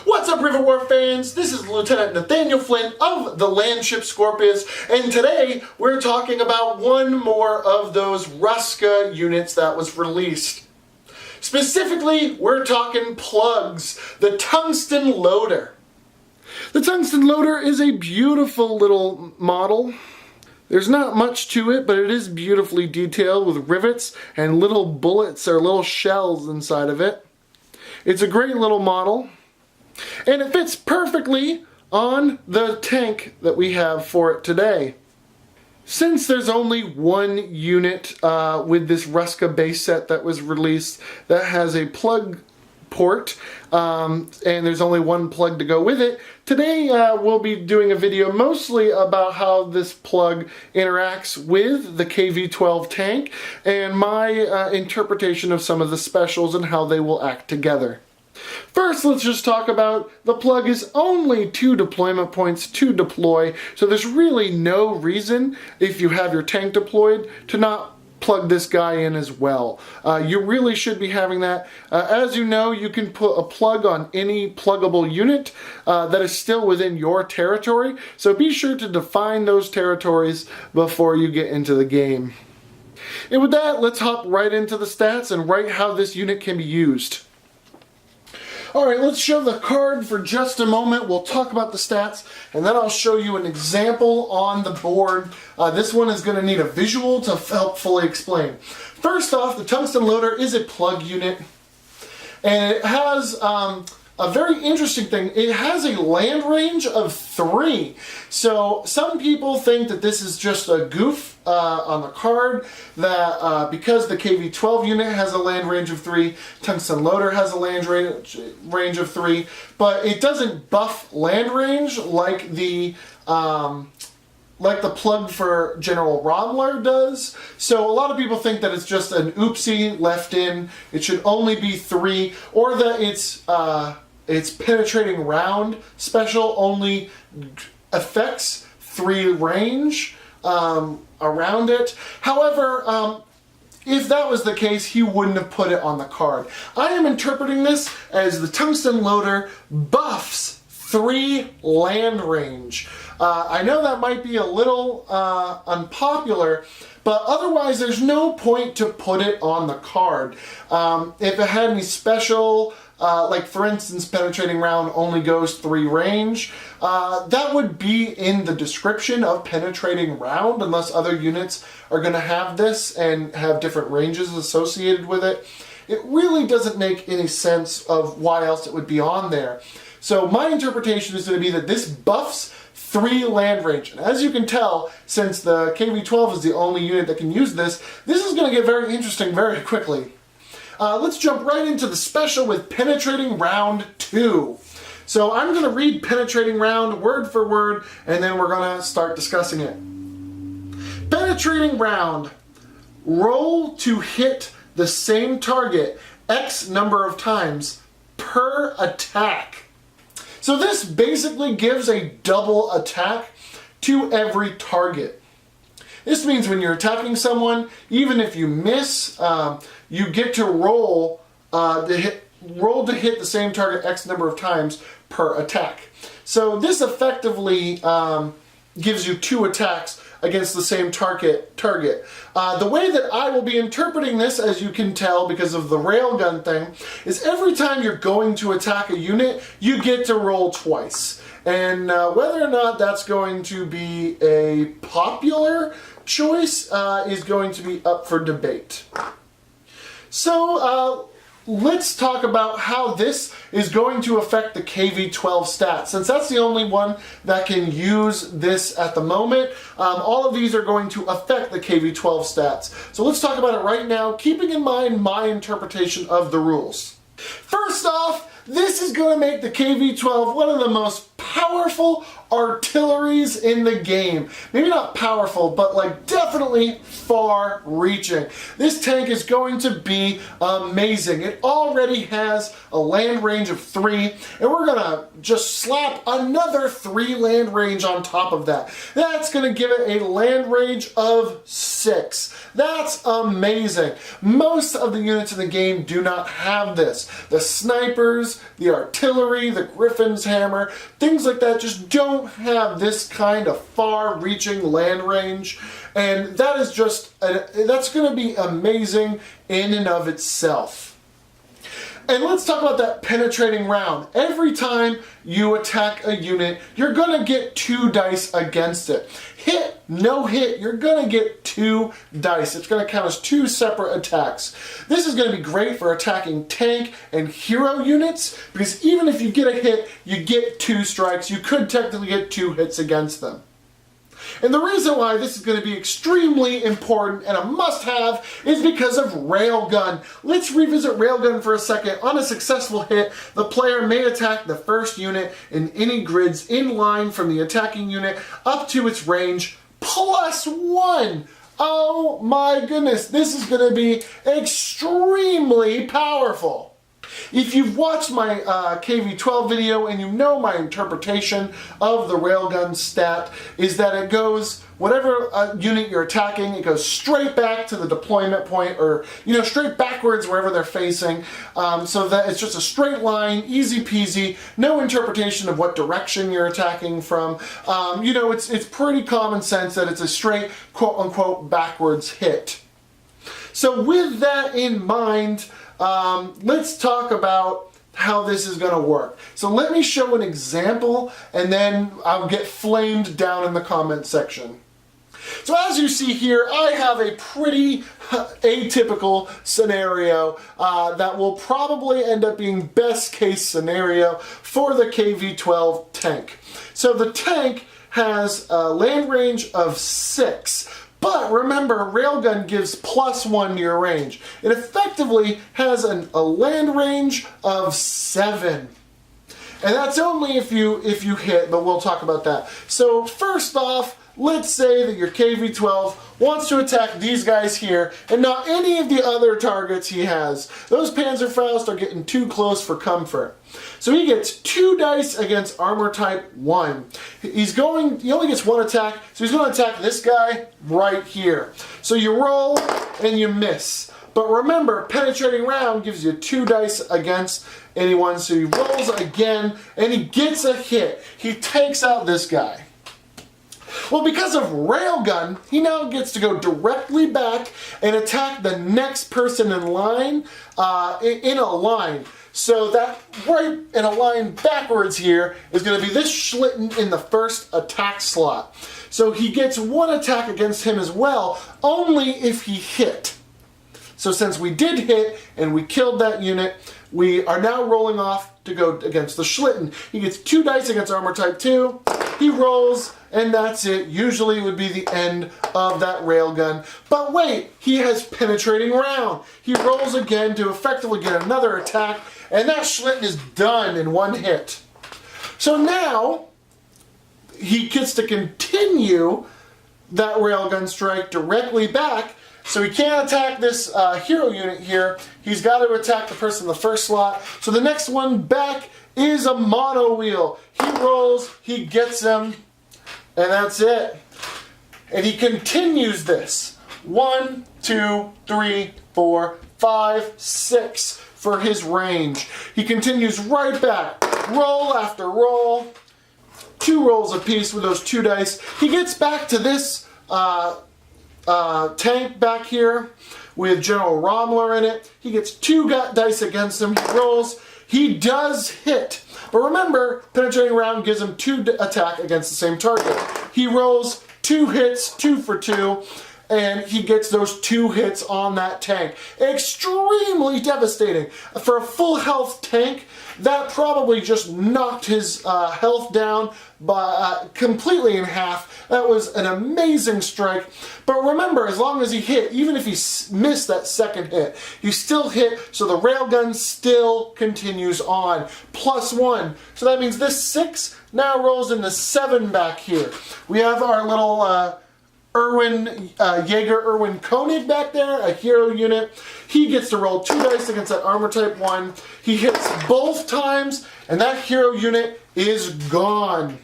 What's up, Rivet Wars fans? This is Lieutenant Nathaniel Flint of the Landship Scorpios, and today we're talking about one more of those Ruska units that was released. Specifically, we're talking plugs, the Tungsten Loader. The Tungsten Loader is a beautiful little model. There's not much to it, but it is beautifully detailed with rivets and little bullets or little shells inside of it. It's a great little model, and it fits perfectly on the tank that we have for it today. Since there's only one unit with this Ruska base set that was released that has a plug port, and there's only one plug to go with it, today we'll be doing a video mostly about how this plug interacts with the KV12 tank and my interpretation of some of the specials and how they will act together. First, let's just talk about the plug is only 2 deployment points to deploy, so there's really no reason, if you have your tank deployed, to not plug this guy in as well. You really should be having that. As you know, you can put a plug on any pluggable unit that is still within your territory, so be sure to define those territories before you get into the game. And with that, let's hop right into the stats and right how this unit can be used. Alright, let's show the card for just a moment. We'll talk about the stats, and then I'll show you an example on the board. This one is going to need a visual to help fully explain. First off, the Tungsten Loader is a plug unit, and it has a very interesting thing. It has a land range of 3. So some people think that this is just a goof on the card, that because the KV12 unit has a land range of 3, Tungsten Loader has a land range of 3, but it doesn't buff land range like the plug for General Rommler does. So a lot of people think that it's just an oopsie left in, it should only be 3, or that its penetrating round special only affects 3 range around it. However, if that was the case, he wouldn't have put it on the card. I am interpreting this as the Tungsten Loader buffs 3 land range. I know that might be a little unpopular, but otherwise there's no point to put it on the card. If it had any special, like for instance penetrating round only goes 3 range, that would be in the description of penetrating round, unless other units are going to have this and have different ranges associated with it. It really doesn't make any sense of why else it would be on there. So my interpretation is going to be that this buffs 3 land range. And as you can tell, since the KV12 is the only unit that can use this, this is going to get very interesting very quickly. Let's jump right into the special with Penetrating Round 2. So I'm going to read Penetrating Round word for word, and then we're going to start discussing it. Penetrating Round. Roll to hit the same target X number of times per attack. So this basically gives a double attack to every target. This means when you're attacking someone, even if you miss, you get to roll to hit the same target X number of times per attack. So this effectively gives you 2 attacks against the same target. The way that I will be interpreting this, as you can tell because of the railgun thing, is every time you're going to attack a unit, you get to roll twice. And whether or not that's going to be a popular choice is going to be up for debate. So let's talk about how this is going to affect the KV12 stats. Since that's the only one that can use this at the moment, all of these are going to affect the KV12 stats. So let's talk about it right now, keeping in mind my interpretation of the rules. First off, this is going to make the KV12 one of the most powerful artilleries in the game. Maybe not powerful, but like definitely far-reaching. This tank is going to be amazing. It already has a land range of 3, and we're gonna just slap another 3 land range on top of that. That's gonna give it a land range of 6. That's amazing. Most of the units in the game do not have this. The snipers, the artillery, the Griffin's hammer, things like that just don't have this kind of far-reaching land range, and that is just that's going to be amazing in and of itself. And let's talk about that penetrating round. Every time you attack a unit, you're going to get 2 dice against it. Hit, no hit, you're going to get 2 dice. It's going to count as 2 separate attacks. This is going to be great for attacking tank and hero units, because even if you get a hit, you get 2 strikes. You could technically get 2 hits against them. And the reason why this is going to be extremely important and a must-have is because of Railgun. Let's revisit Railgun for a second. On a successful hit, the player may attack the first unit in any grids in line from the attacking unit up to its range +1. Oh my goodness, this is going to be extremely powerful. If you've watched my KV12 video and you know my interpretation of the Railgun stat is that it goes, whatever unit you're attacking, it goes straight back to the deployment point, or straight backwards wherever they're facing, so that it's just a straight line, easy peasy, no interpretation of what direction you're attacking from. It's pretty common sense that it's a straight quote-unquote backwards hit. So with that in mind, let's talk about how this is going to work. So let me show an example, and then I'll get flamed down in the comment section. So as you see here, I have a pretty atypical scenario that will probably end up being best case scenario for the KV12 tank. So the tank has a land range of 6. But remember, Railgun gives +1 to your range. It effectively has a land range of 7. And that's only if you hit, but we'll talk about that. So first off, let's say that your KV12 wants to attack these guys here and not any of the other targets he has. Those Panzerfaust are getting too close for comfort. So he gets 2 dice against armor type 1. He only gets 1 attack, so he's going to attack this guy right here. So you roll and you miss. But remember, penetrating round gives you 2 dice against anyone, so he rolls again and he gets a hit. He takes out this guy. Well, because of Railgun, he now gets to go directly back and attack the next person in line, in a line. So that right in a line backwards here is going to be this Schlitten in the first attack slot. So he gets 1 attack against him as well, only if he hit. So since we did hit and we killed that unit, we are now rolling off to go against the Schlitten. He gets 2 dice against armor type 2. He rolls, and that's it. Usually would be the end of that Railgun. But wait, he has penetrating round. He rolls again to effectively get another attack, and that Schlitten is done in 1 hit. So now, he gets to continue that Railgun strike directly back, so he can't attack this hero unit here. He's got to attack the person in the first slot. So the next one back is a mono wheel. He rolls, he gets him, and that's it. And he continues this. 1, 2, 3, 4, 5, 6 for his range. He continues right back. Roll after roll. 2 rolls apiece with those 2 dice. He gets back to this tank back here with General Rommler in it. He gets 2 dice against him. He rolls. He does hit. But remember, penetrating round gives him 2 attack against the same target. He rolls 2 hits, 2 for 2, and he gets those 2 hits on that tank. Extremely devastating. For a full health tank, that probably just knocked his health down by, completely in half. That was an amazing strike. But remember, as long as he hit, even if he missed that second hit, he still hit, so the railgun still continues on. +1. So that means this 6 now rolls into 7 back here. We have our little Jaeger Erwin Koenig back there, a hero unit. He gets to roll 2 dice against that armor type 1. He hits both times, and that hero unit is gone.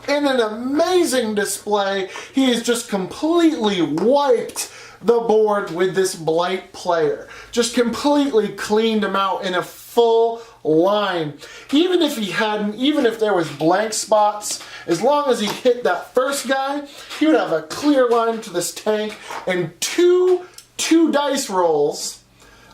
In an amazing display, he has just completely wiped the board with this Blight player. Just completely cleaned him out in a full line. Even if he hadn't, even if there was blank spots, as long as he hit that first guy, he would have a clear line to this tank, and two dice rolls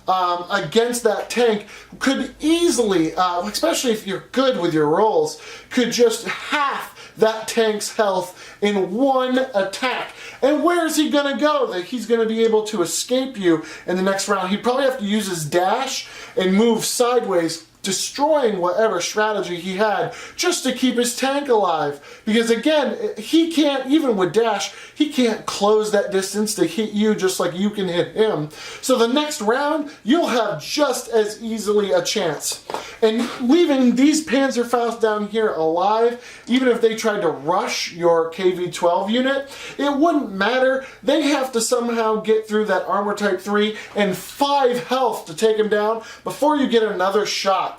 against that tank could easily, especially if you're good with your rolls, could just half that tank's health in one attack. And where is he going to go that he's going to be able to escape you in the next round? He'd probably have to use his dash and move sideways, destroying whatever strategy he had just to keep his tank alive. Because again, he can't, even with dash, he can't close that distance to hit you just like you can hit him. So the next round, you'll have just as easily a chance. And leaving these Panzerfaust down here alive, even if they tried to rush your KV12 unit, it wouldn't matter. They have to somehow get through that armor type 3 and 5 health to take him down before you get another shot.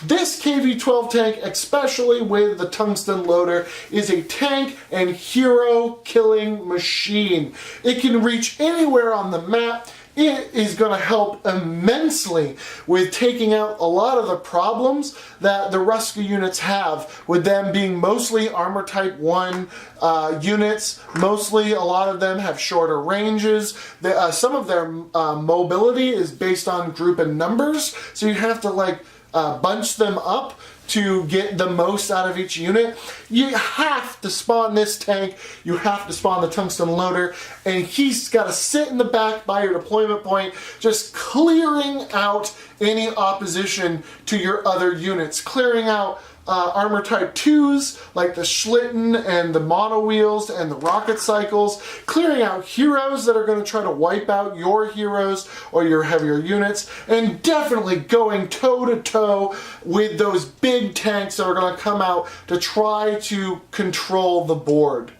This KV12 tank, especially with the Tungsten Loader, is a tank and hero killing machine. It can reach anywhere on the map. It is going to help immensely with taking out a lot of the problems that the Ruska units have, with them being mostly armor type 1 units. Mostly, a lot of them have shorter ranges. Some of their mobility is based on group and numbers, so you have to like bunch them up to get the most out of each unit. You have to spawn this tank, you have to spawn the Tungsten Loader, and he's got to sit in the back by your deployment point, just clearing out any opposition to your other units, clearing out armor type 2s like the Schlitten and the mono wheels and the rocket cycles, clearing out heroes that are going to try to wipe out your heroes or your heavier units, and definitely going toe to toe with those big tanks that are going to come out to try to control the board.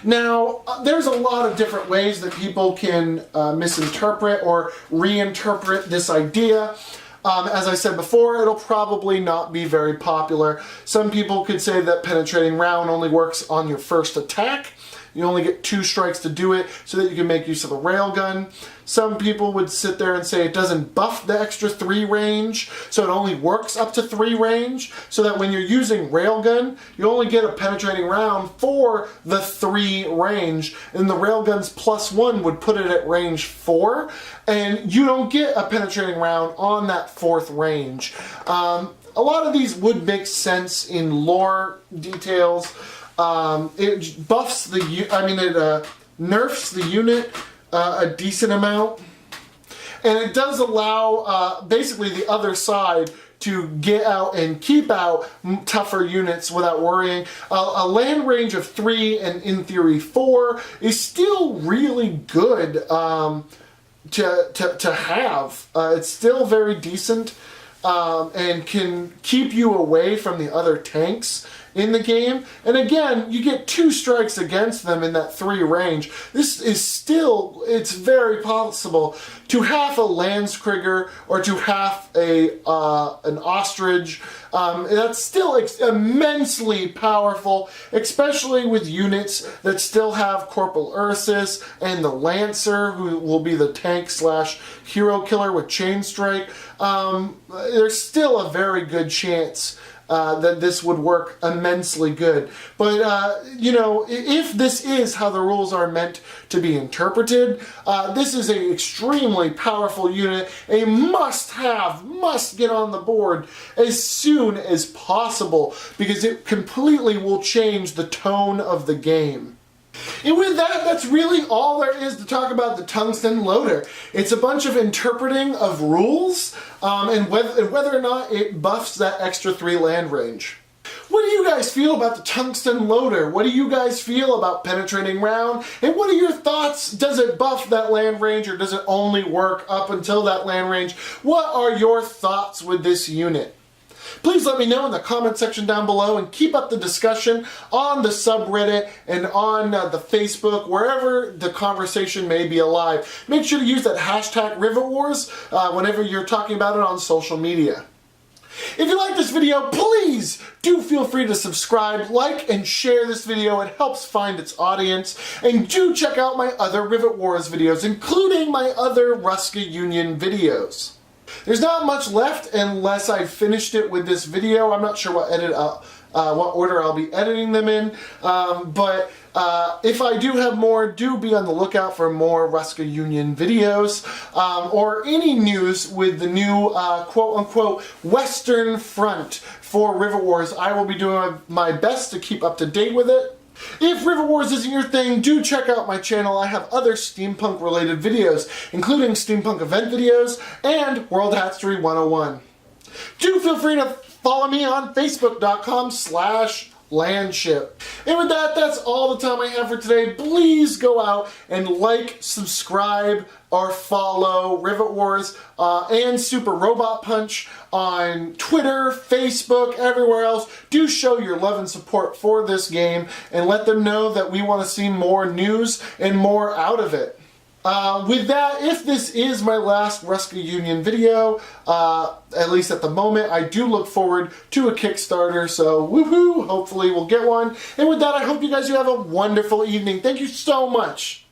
Now, there's a lot of different ways that people can misinterpret or reinterpret this idea. As I said before, it'll probably not be very popular. Some people could say that penetrating round only works on your first attack. You only get 2 strikes to do it so that you can make use of the railgun. Some people would sit there and say it doesn't buff the extra 3 range, so it only works up to 3 range, so that when you're using railgun, you only get a penetrating round for the 3 range, and the railgun's +1 would put it at range 4, and you don't get a penetrating round on that 4th range. A lot of these would make sense in lore details. It buffs it nerfs the unit a decent amount, and it does allow basically the other side to get out and keep out tougher units without worrying. A land range of 3 and in theory 4 is still really good to have. It's still very decent and can keep you away from the other tanks in the game. And again, you get 2 strikes against them in that 3 range. This is still, it's very possible to half a Landskrieger or to half an Ostrich. That's still immensely powerful, especially with units that still have Corporal Ursus and the Lancer, who will be the tank / hero killer with Chain Strike. There's still a very good chance that this would work immensely good. But, you know, if this is how the rules are meant to be interpreted, this is an extremely powerful unit, a must-have, must get on the board as soon as possible, because it completely will change the tone of the game. And with that, that's really all there is to talk about the Tungsten Loader. It's a bunch of interpreting of rules and whether or not it buffs that extra 3 land range. What do you guys feel about the Tungsten Loader? What do you guys feel about penetrating round? And what are your thoughts? Does it buff that land range or does it only work up until that land range? What are your thoughts with this unit? Please let me know in the comment section down below and keep up the discussion on the subreddit and on the Facebook, wherever the conversation may be alive. Make sure to use that hashtag Rivet Wars whenever you're talking about it on social media. If you like this video, please do feel free to subscribe, like, and share this video. It helps find its audience. And do check out my other Rivet Wars videos, including my other Ruska Union videos. There's not much left unless I've finished it with this video. I'm not sure what order I'll be editing them in, but if I do have more, do be on the lookout for more Ruska Union videos, or any news with the new quote-unquote Western Front for Rivet Wars. I will be doing my best to keep up to date with it. If Rivet Wars isn't your thing, do check out my channel. I have other steampunk related videos, including steampunk event videos and World Hatchery 101. Do feel free to follow me on facebook.com/Landship. And with that, that's all the time I have for today. Please go out and like, subscribe, or follow Rivet Wars and Super Robot Punch on Twitter, Facebook, everywhere else. Do show your love and support for this game and let them know that we want to see more news and more out of it. With that, if this is my last Ruska Union video, at least at the moment, I do look forward to a Kickstarter, so woohoo, hopefully we'll get one. And with that, I hope you guys have a wonderful evening. Thank you so much.